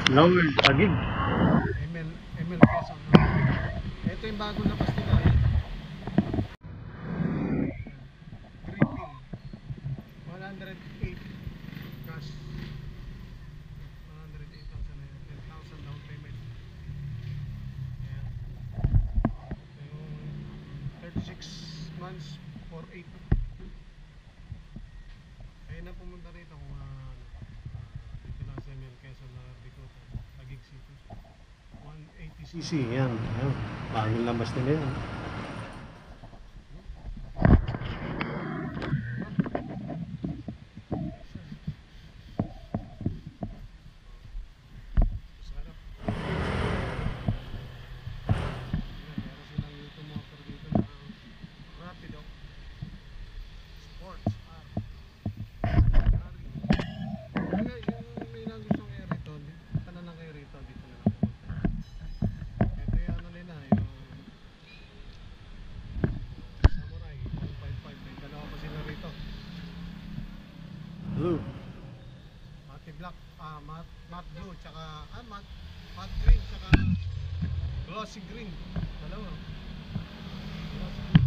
Lower Taguig. ML Quezon. Ito yung bago na pastila. Green Hill. 108 cash. 108,000 na yun. 10,000 down payment. Ayan. Yung 36 months for 8. Kaya na pumunta rito kung dito lang sa ML Quezon na Bicotan, Taguig City. 180cc. Yan. Ayan. Bagong labas nila yan. Sarap. Meron silang dito motor dito na Rapido Sports R. Kaya yung may nang gustong kayo rito, punta na lang kayo rito, dito na lang pumunta. Ito yung ano nila, yung Samurai 155, may dalawa pa sila rito. Blue, matte black, matte blue, tsaka matte green, tsaka glossy green. Dalawa. Glossy green.